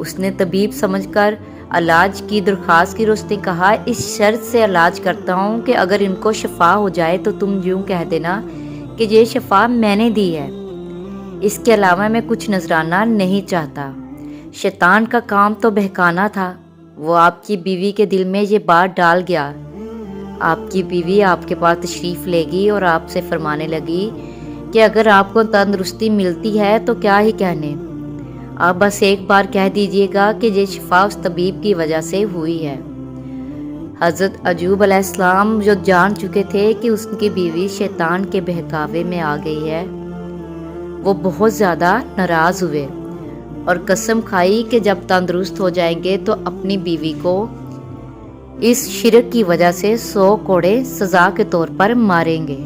اس نے طبیب سمجھ کر علاج کی درخواست کی اور اس نے کہا اس شرط سے علاج کرتا ہوں کہ اگر ان کو شفا ہو جائے تو تم یوں کہہ دینا کہ یہ شفا میں نے دی ہے، اس کے علاوہ میں کچھ نذرانہ نہیں چاہتا۔ شیطان کا کام تو بہکانا تھا، وہ آپ کی بیوی کے دل میں یہ بات ڈال گیا۔ آپ کی بیوی آپ کے پاس تشریف لے گی اور آپ سے فرمانے لگی کہ اگر آپ کو تندرستی ملتی ہے تو کیا ہی کہنے، آپ بس ایک بار کہہ دیجئے گا کہ یہ شفا اس طبیب کی وجہ سے ہوئی ہے۔ حضرت ایوب علیہ السلام جو جان چکے تھے کہ اس کی بیوی شیطان کے بہکاوے میں آ گئی ہے، وہ بہت زیادہ ناراض ہوئے اور قسم کھائی کہ جب تندرست ہو جائیں گے تو اپنی بیوی کو اس شرک کی وجہ سے 100 کوڑے سزا کے طور پر ماریں گے۔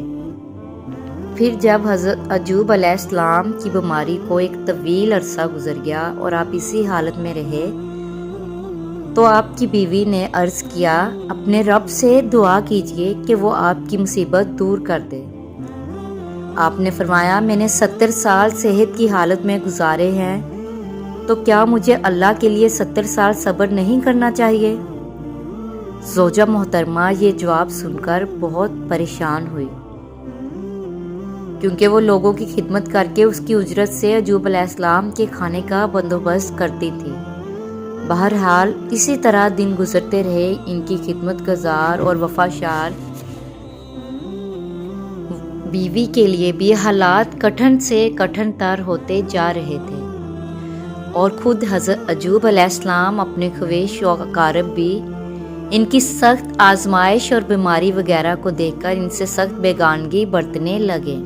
پھر جب حضرت ایوب علیہ السلام کی بیماری کو ایک طویل عرصہ گزر گیا اور آپ اسی حالت میں رہے تو آپ کی بیوی نے عرض کیا اپنے رب سے دعا کیجئے کہ وہ آپ کی مصیبت دور کر دے۔ آپ نے فرمایا میں نے 70 سال صحت کی حالت میں گزارے ہیں تو کیا مجھے اللہ کے لیے 70 سال صبر نہیں کرنا چاہیے؟ زوجہ محترمہ یہ جواب سن کر بہت پریشان ہوئی، کیونکہ وہ لوگوں کی خدمت کر کے اس کی اجرت سے ایوب علیہ السلام کے کھانے کا بندوبست کرتی تھی۔ بہرحال اسی طرح دن گزرتے رہے، ان کی خدمت گزار اور وفاشار بیوی کے لیے بھی حالات کٹھن سے کٹھن تر ہوتے جا رہے تھے، اور خود حضرت ایوب علیہ السلام اپنے خویش و اقارب بھی ان کی سخت آزمائش اور بیماری وغیرہ کو دیکھ کر ان سے سخت بیگانگی برتنے لگے،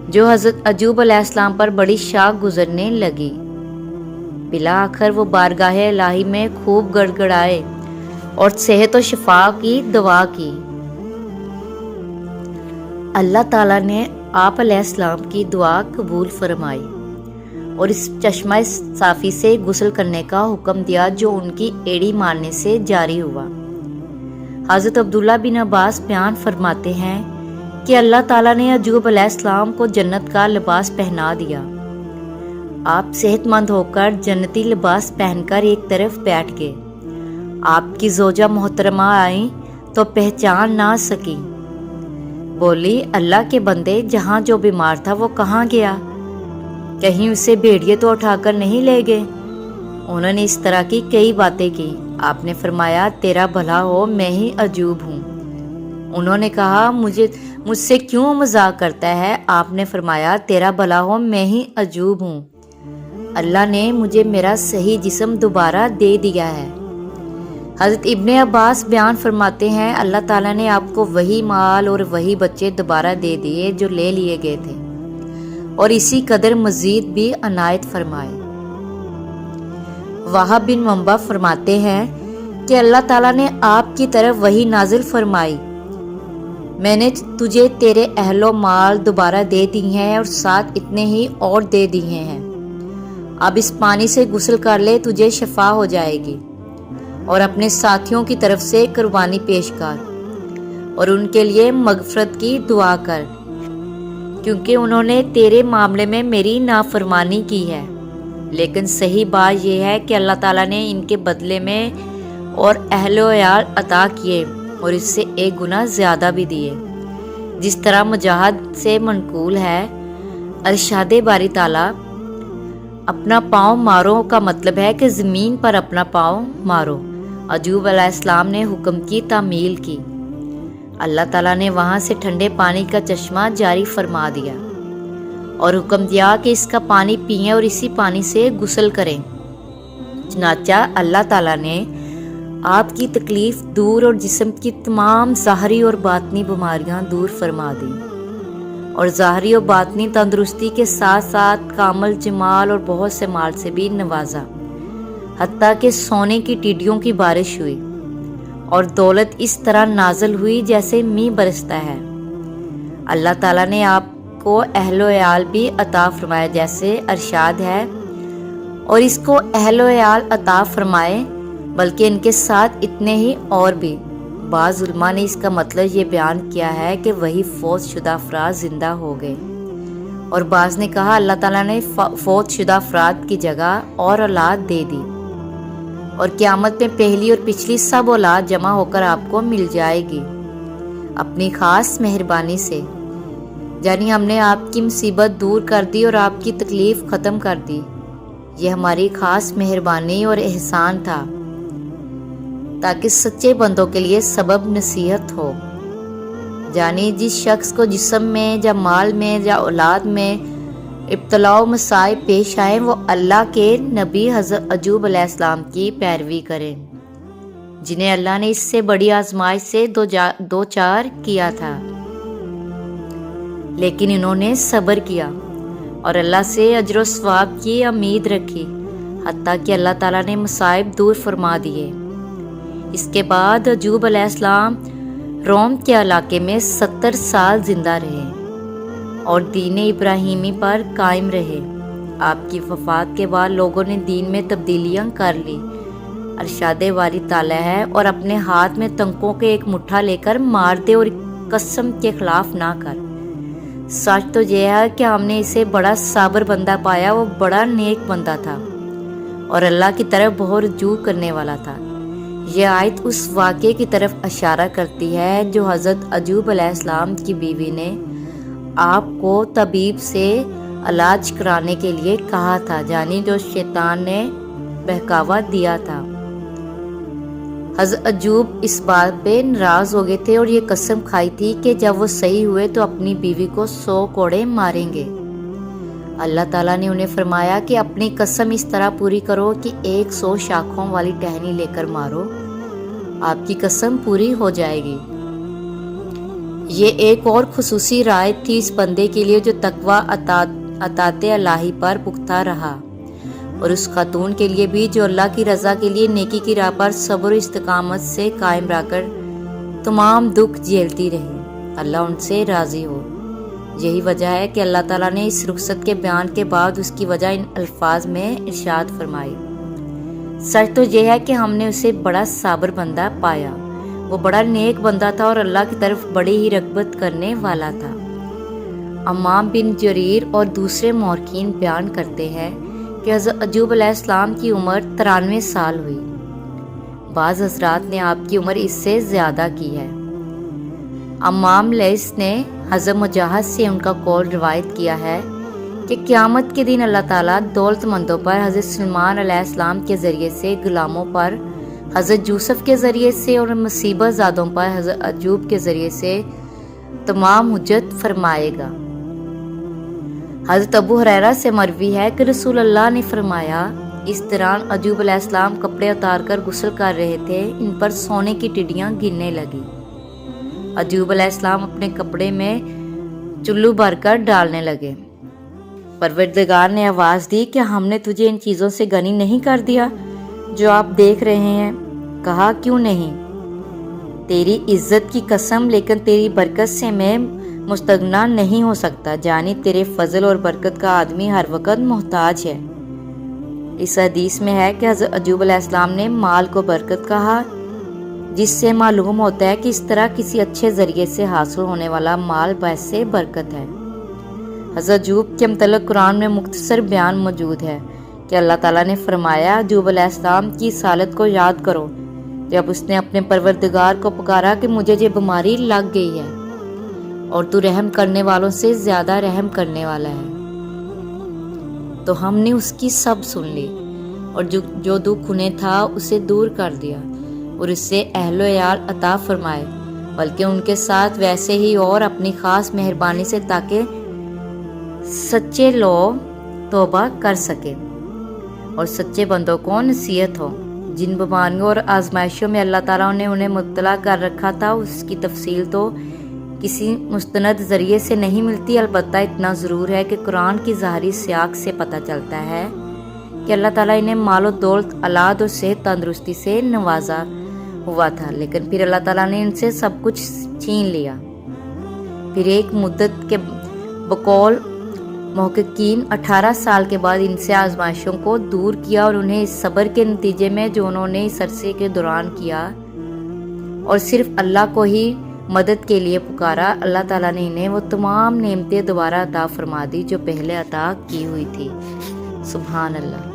جو حضرت ایوب علیہ السلام پر بڑی شاک گزرنے لگی۔ بالآخر وہ بارگاہ الہی میں خوب گڑ گڑائے اور صحت و شفا کی دعا کی۔ اللہ تعالیٰ نے آپ علیہ السلام کی دعا قبول فرمائی اور اس چشمہ صافی سے غسل کرنے کا حکم دیا جو ان کی ایڑی مارنے سے جاری ہوا۔ حضرت عبداللہ بن عباس بیان فرماتے ہیں کہ اللہ تعالیٰ نے ایوب علیہ السلام کو جنت کا لباس پہنا دیا۔ آپ صحت مند ہو کر جنتی لباس پہن کر ایک طرف بیٹھ گئے۔ آپ کی زوجہ محترمہ آئیں تو پہچان نہ سکی، بولی اللہ کے بندے جہاں جو بیمار تھا وہ کہاں گیا؟ کہیں اسے بھیڑیے تو اٹھا کر نہیں لے گئے؟ انہوں نے اس طرح کی کئی باتیں کی۔ آپ نے فرمایا تیرا بھلا ہو، میں ہی ایوب ہوں۔ انہوں نے کہا مجھ سے کیوں مذاق کرتا ہے؟ آپ نے فرمایا تیرا بھلا ہو، میں ہی ایوب ہوں، اللہ نے مجھے میرا صحیح جسم دوبارہ دے دیا ہے۔ حضرت ابن عباس بیان فرماتے ہیں اللہ تعالیٰ نے آپ کو وہی مال اور وہی بچے دوبارہ دے دیے جو لے لیے گئے تھے، اور اسی قدر مزید بھی عنایت فرمائے۔ وہب بن منبع فرماتے ہیں کہ اللہ تعالیٰ نے آپ کی طرف وحی نازل فرمائی، میں نے تجھے تیرے اہل و مال دوبارہ دے دی ہیں اور ساتھ اتنے ہی اور دے دیے ہیں، اب اس پانی سے غسل کر لے، تجھے شفا ہو جائے گی، اور اپنے ساتھیوں کی طرف سے قربانی پیش کر اور ان کے لیے مغفرت کی دعا کر، کیونکہ انہوں نے تیرے معاملے میں میری نافرمانی کی ہے۔ لیکن صحیح بات یہ ہے کہ اللہ تعالیٰ نے ان کے بدلے میں اور اہل و عیال عطا کیے اور اس سے 1 گنا زیادہ بھی دیے، جس طرح مجاہد سے منقول ہے ارشاد باری تعالیٰ اپنا پاؤں مارو کا مطلب ہے کہ زمین پر اپنا پاؤں مارو۔ ایوب علیہ السلام نے حکم کی تعمیل کی، اللہ تعالیٰ نے وہاں سے ٹھنڈے پانی کا چشمہ جاری فرما دیا اور حکم دیا کہ اس کا پانی پئیں اور اسی پانی سے غسل کریں۔ چنانچہ اللہ تعالیٰ نے آپ کی تکلیف دور اور جسم کی تمام ظاہری اور باطنی بیماریاں دور فرما دیں، اور ظاہری اور باطنی تندرستی کے ساتھ ساتھ کامل جمال اور بہت سے مال سے بھی نوازا، حتیٰ کہ سونے کی ٹیڈیوں کی بارش ہوئی اور دولت اس طرح نازل ہوئی جیسے میںہ برستا ہے۔ اللہ تعالیٰ نے آپ کو اہل و عیال بھی عطا فرمایا جیسے ارشاد ہے، اور اس کو اہل و عیال عطا فرمائے بلکہ ان کے ساتھ اتنے ہی اور بھی۔ بعض علماء نے اس کا مطلب یہ بیان کیا ہے کہ وہی فوت شدہ افراد زندہ ہو گئے اور بعض نے کہا اللہ تعالیٰ نے فوت شدہ افراد کی جگہ اور اولاد دے دی، اور قیامت میں پہلی اور پچھلی سب اولاد جمع ہو کر آپ کو مل جائے گی اپنی خاص مہربانی سے، یعنی ہم نے آپ کی مصیبت دور کر دی اور آپ کی تکلیف ختم کر دی۔ یہ ہماری خاص مہربانی اور احسان تھا تاکہ سچے بندوں کے لیے سبب نصیحت ہو، یعنی جس شخص کو جسم میں یا مال میں یا اولاد میں ابتلا و مصائب پیش آئیں وہ اللہ کے نبی حضرت ایوب علیہ السلام کی پیروی کریں، جنہیں اللہ نے اس سے بڑی آزمائش سے دو چار کیا تھا، لیکن انہوں نے صبر کیا اور اللہ سے اجر و ثواب کی امید رکھی، حتیٰ کہ اللہ تعالیٰ نے مصائب دور فرما دیے۔ اس کے بعد ایوب علیہ السلام روم کے علاقے میں 70 سال زندہ رہے اور دین ابراہیمی پر قائم رہے۔ آپ کی وفات کے بعد لوگوں نے دین میں تبدیلیاں کر لی۔ ارشاد باری تعالیٰ ہے، اور اپنے ہاتھ میں تنکوں کے ایک مٹھا لے کر مار دے اور قسم کے خلاف نہ کر۔ سچ تو یہ ہے کہ ہم نے اسے بڑا صابر بندہ پایا، وہ بڑا نیک بندہ تھا اور اللہ کی طرف بہت رجوع کرنے والا تھا۔ یہ آیت اس واقعے کی طرف اشارہ کرتی ہے جو حضرت ایوب علیہ السلام کی بیوی نے آپ کو طبیب سے علاج کرانے کے لیے کہا تھا، یعنی جو شیطان نے بہکاوا دیا تھا۔ حضرت ایوب اس بات پہ ناراض ہو گئے تھے اور یہ قسم کھائی تھی کہ جب وہ صحیح ہوئے تو اپنی بیوی کو 100 کوڑے ماریں گے۔ اللہ تعالیٰ نے انہیں فرمایا کہ اپنی قسم اس طرح پوری کرو کہ 100 شاخوں والی ٹہنی لے کر مارو، آپ کی قسم پوری ہو جائے گی۔ یہ ایک اور خصوصی رعایت تھی اس بندے کے لیے جو تقوی اطاعت الہی پر پختہ رہا، اور اس خاتون کے لیے بھی جو اللہ کی رضا کے لیے نیکی کی راہ پر صبر و استقامت سے قائم رہ کر تمام دکھ جھیلتی رہی، اللہ ان سے راضی ہو۔ یہی وجہ ہے کہ اللہ تعالیٰ نے اس رخصت کے بیان کے بعد اس کی وجہ ان الفاظ میں ارشاد فرمائی۔ سچ تو یہ ہے کہ ہم نے اسے بڑا صابر بندہ پایا، وہ بڑا نیک بندہ تھا اور اللہ کی طرف بڑی ہی رغبت کرنے والا تھا۔ امام بن جریر اور دوسرے مورخین بیان کرتے ہیں کہ حضرت ایوب علیہ السلام کی عمر 93 سال ہوئی، بعض حضرات نے آپ کی عمر اس سے زیادہ کی ہے۔ امام لیث نے حضرت مجاہد سے ان کا قول روایت کیا ہے کہ قیامت کے دن اللہ تعالیٰ دولت مندوں پر حضرت سلیمان علیہ السلام کے ذریعے سے، غلاموں پر حضرت یوسف کے ذریعے سے اور مصیبت زادوں پر حضرت ایوب کے ذریعے سے تمام حجت فرمائے گا۔ حضرت ابو ہریرہ سے مروی ہے کہ رسول اللہ نے فرمایا، اس دوران ایوب علیہ السلام کپڑے اتار کر غسل کر رہے تھے، ان پر سونے کی ٹڈیاں گرنے لگی۔ ایوب علیہ السلام اپنے کپڑے میں چلو بھر کر ڈالنے لگے۔ پروردگار نے آواز دی کہ ہم نے تجھے ان چیزوں سے غنی نہیں کر دیا جو آپ دیکھ رہے ہیں؟ کہا کیوں نہیں؟ تیری عزت کی قسم، لیکن تیری برکت سے میں مستغنا نہیں ہو سکتا، یعنی تیرے فضل اور برکت کا آدمی ہر وقت محتاج ہے۔ اس حدیث میں ہے کہ حضرت ایوب علیہ السلام نے مال کو برکت کہا، جس سے معلوم ہوتا ہے کہ اس طرح کسی اچھے ذریعے سے حاصل ہونے والا مال باعث برکت ہے۔ حضرت ایوب کے متعلق قرآن میں مختصر بیان موجود ہے کہ اللہ تعالیٰ نے فرمایا، ایوب علیہ السلام کی اس حالت کو یاد کرو جب اس نے اپنے پروردگار کو پکارا کہ مجھے یہ بیماری لگ گئی ہے اور تو رحم کرنے والوں سے زیادہ رحم کرنے والا ہے، تو ہم نے اس کی سب سن لی اور جو دکھ انہیں تھا اسے دور کر دیا اور اس سے اہل و عیال عطا فرمائے، بلکہ ان کے ساتھ ویسے ہی اور اپنی خاص مہربانی سے، تاکہ سچے لوگ توبہ کر سکیں اور سچے بندوں کو نصیحت ہو۔ جن بیماریوں اور آزمائشوں میں اللہ تعالیٰ نے انہیں مبتلا کر رکھا تھا، اس کی تفصیل تو کسی مستند ذریعے سے نہیں ملتی، البتہ اتنا ضرور ہے کہ قرآن کی ظاہری سیاق سے پتہ چلتا ہے کہ اللہ تعالیٰ انہیں مال و دولت، اولاد اور صحت تندرستی سے نوازا ہوا تھا، لیکن پھر اللہ تعالیٰ نے ان سے سب کچھ چھین لیا۔ پھر ایک مدت کے بقول محققین 18 سال کے بعد ان سے آزمائشوں کو دور کیا اور انہیں اس صبر کے نتیجے میں جو انہوں نے اس عرصے کے دوران کیا اور صرف اللہ کو ہی مدد کے لیے پکارا، اللہ تعالیٰ نے انہیں وہ تمام نعمتیں دوبارہ عطا فرما دی جو پہلے عطا کی ہوئی تھی۔ سبحان اللہ۔